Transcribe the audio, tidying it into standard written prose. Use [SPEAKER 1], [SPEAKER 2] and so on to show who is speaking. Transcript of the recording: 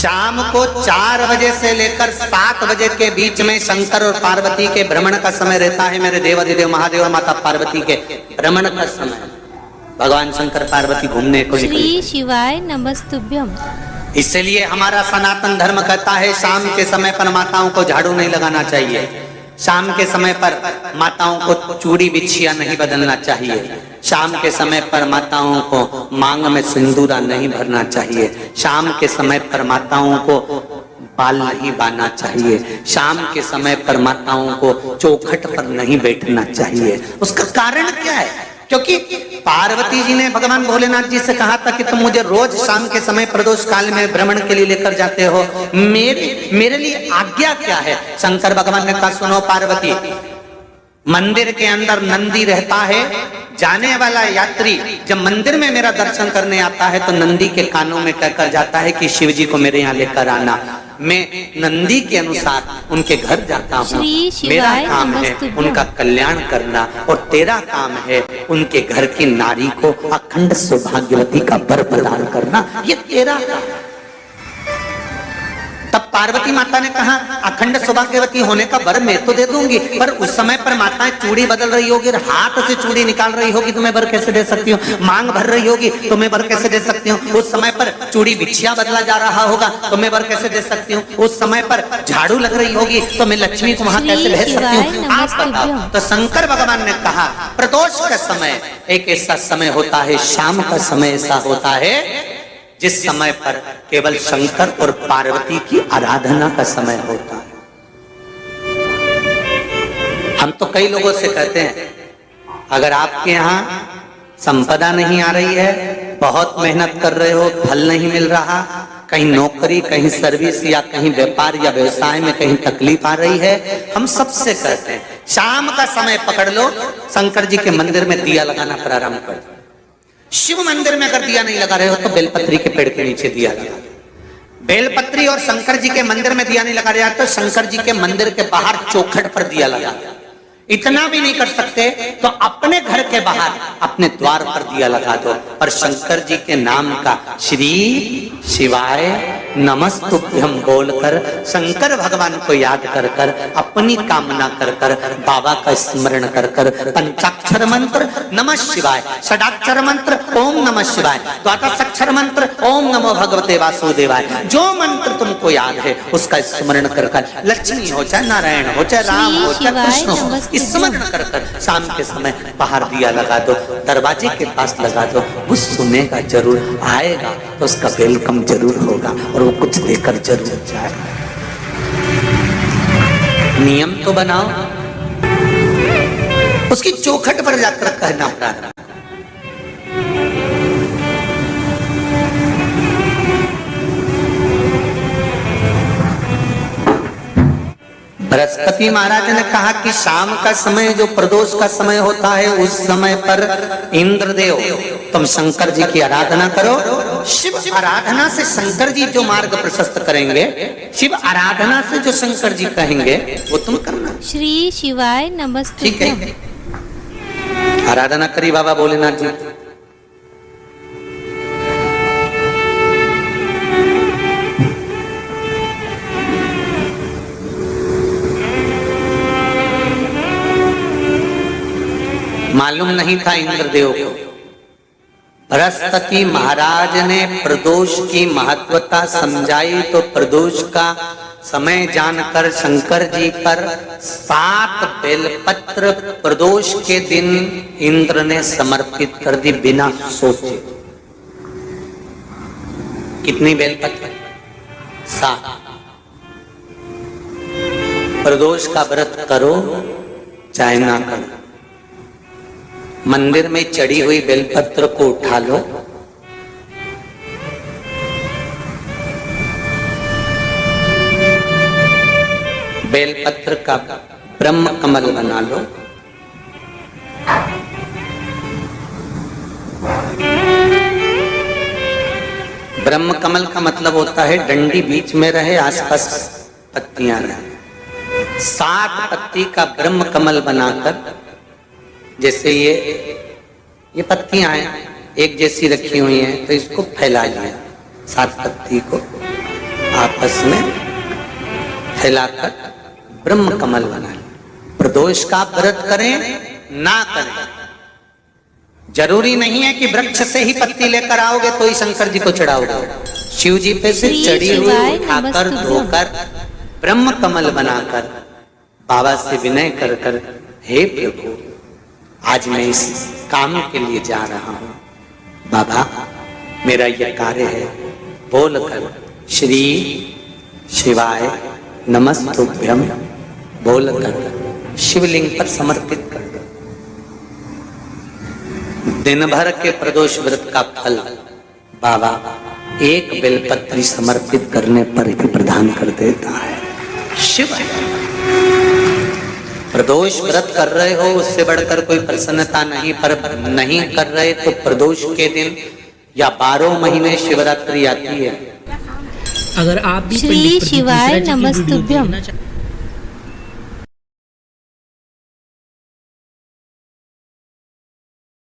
[SPEAKER 1] शाम को 4 बजे से लेकर 7 बजे के बीच में शंकर और पार्वती के भ्रमण का समय रहता है। मेरे देवाधिदेव महादेव और माता पार्वती के भ्रमण का समय, भगवान शंकर पार्वती घूमने को निकले।
[SPEAKER 2] श्री शिवाय नमस्तुभ्यम।
[SPEAKER 1] इसलिए हमारा सनातन धर्म कहता है शाम के समय पर माताओं को झाड़ू नहीं लगाना चाहिए, शाम के समय पर माताओं को चूड़ी बिछिया नहीं बदलना चाहिए, शाम के समय पर माताओं को मांग में सिंदूरा नहीं भरना चाहिए, शाम के समय पर माताओं को बाल नहीं बांधना चाहिए, शाम के समय पर माताओं को चौखट पर नहीं बैठना चाहिए। उसका कारण क्या है? क्योंकि पार्वती जी ने भगवान भोलेनाथ जी से कहा था कि तुम मुझे रोज शाम के समय प्रदोष काल में भ्रमण के लिए लेकर जाते हो, मेरे लिए आज्ञा क्या है? शंकर भगवान ने कहा सुनो पार्वती, मंदिर के अंदर नंदी रहता है, जाने वाला यात्री जब मंदिर में मेरा दर्शन करने आता है तो नंदी के कानों में कहकर जाता है कि शिव जी को मेरे यहाँ लेकर आना। मैं नंदी के अनुसार उनके घर जाता हूँ, मेरा काम है उनका कल्याण करना और तेरा काम है उनके घर की नारी को अखंड सौभाग्यवती का वर प्रदान करना, ये तेरा काम। तब पार्वती माता ने कहा अखंड सौभाग्यवती होने का वर मैं तो दे दूंगी, पर उस समय पर माताएं चूड़ी बदल रही होगी, हाथ से चूड़ी निकाल रही होगी तो मैं वर कैसे दे सकती हूँ? मांग भर रही होगी तो मैं वर कैसे दे सकती हूँ? उस समय पर चूड़ी बिछिया बदला जा रहा होगा तो मैं वर कैसे दे सकती हूँ? उस समय पर झाड़ू लग रही होगी तो मैं लक्ष्मी को वहां कैसे भेज सकती हूँ? आप बताओ। तो शंकर भगवान ने कहा प्रदोष का समय एक ऐसा समय होता है, शाम का समय ऐसा होता है जिस समय पर केवल शंकर और पार्वती की आराधना का समय होता है। हम तो कई लोगों से कहते हैं अगर आपके यहाँ संपदा नहीं आ रही है, बहुत मेहनत कर रहे हो, फल नहीं मिल रहा, कहीं नौकरी, कहीं सर्विस या कहीं व्यापार या व्यवसाय में कहीं तकलीफ आ रही है, हम सबसे कहते हैं शाम का समय पकड़ लो, शंकर जी के मंदिर में दिया लगाना प्रारंभ कर दो। शिव मंदिर में अगर दिया नहीं लगा रहे हो तो बेलपत्री के पेड़ के नीचे दिया लगा दो। बेलपत्री और शंकर जी के मंदिर में दिया नहीं लगा रहे तो शंकर जी के मंदिर के बाहर चौखट पर दिया लगा दो। इतना भी नहीं कर सकते तो अपने घर के बाहर अपने द्वार पर दिया लगा दो और शंकर जी के नाम का श्री शिवाय नमस्तुभ्यम बोलकर शंकर भगवान को याद कर कर अपनी कामना कर कर बाबा का स्मरण कर कर पंचाक्षर मंत्र नमः शिवाय, षडाक्षर मंत्र ओम नमः शिवाय, द्वादशाक्षर मंत्र ओम नमो भगवते वासुदेवाय, जो मंत्र तुमको याद है उसका स्मरण कर कर लक्ष्मी हो चाहे नारायण हो चाहे राम हो चाहे कृष्ण हो, स्मरण कर कर शाम के समय बाहर दिया लगा दो, दरवाजे के पास लगा दो। वो सुनेगा जरूर, आएगा तो उसका वेलकम जरूर होगा और वो कुछ देकर जरूर जाएगा। नियम तो बनाओ, उसकी चौखट पर जाकर कहना प्रारंभ। बृहस्पति महाराज ने कहा कि शाम का समय जो प्रदोष का समय होता है उस समय पर इंद्रदेव तुम शंकर जी की आराधना करो। शिव आराधना से शंकर जी जो मार्ग प्रशस्त करेंगे, शिव आराधना से जो शंकर जी कहेंगे वो तुम करना।
[SPEAKER 2] श्री शिवाय नमस्ते।
[SPEAKER 1] ठीक है, आराधना करी बाबा भोलेनाथ जी। मालूम नहीं था इंद्रदेव को। बृहस्पति महाराज ने प्रदोष की महत्वता समझाई तो प्रदोष का समय जानकर शंकर जी पर 7 बेलपत्र प्रदोष के दिन इंद्र ने समर्पित कर दी बिना सोचे। कितनी बेलपत्र? 7। प्रदोष का व्रत करो चाहे ना करो, मंदिर में चढ़ी हुई बेलपत्र को उठा लो, बेलपत्र का ब्रह्म कमल बना लो, ब्रह्म कमल का मतलब होता है डंडी बीच में रहे, आसपास पत्तियां रहे। 7 पत्ती का ब्रह्म कमल बनाकर, जैसे ये पत्तियां हैं एक जैसी रखी हुई हैं तो इसको फैला लिया 7 पत्ती को आपस में फैलाकर ब्रह्म कमल बना लें। प्रदोष का व्रत करें ना करें, जरूरी नहीं है कि वृक्ष से ही पत्ती लेकर आओगे तो ही शंकर जी को चढ़ाओगे। शिव जी पे से
[SPEAKER 2] श्री
[SPEAKER 1] चढ़ी हुई
[SPEAKER 2] शिवाय
[SPEAKER 1] उठाकर
[SPEAKER 2] नमस्तुभ्यं।
[SPEAKER 1] धोकर ब्रह्म कमल बनाकर बाबा से विनय कर कर, हे प्रभु आज मैं इस काम के लिए जा रहा हूं, बाबा मेरा यह कार्य है, बोलकर श्री शिवाय नमस्तुभ्यं बोलकर शिवलिंग पर समर्पित कर दो। दिन भर के प्रदोष व्रत का फल बाबा एक बेलपत्री समर्पित करने पर ही प्रदान कर देता है। शिव प्रदोष व्रत कर रहे हो उससे बढ़कर कोई प्रसन्नता नहीं, पर नहीं कर रहे तो प्रदोष के दिन या 12 महीने शिवरात्रि आती है।
[SPEAKER 3] अगर आप भी
[SPEAKER 2] श्री
[SPEAKER 3] पंडित प्रदीप
[SPEAKER 2] शिवाय
[SPEAKER 3] मिश्रा जी की वीडियो
[SPEAKER 2] नमस्तुभ्यं।
[SPEAKER 3] देखना चाहते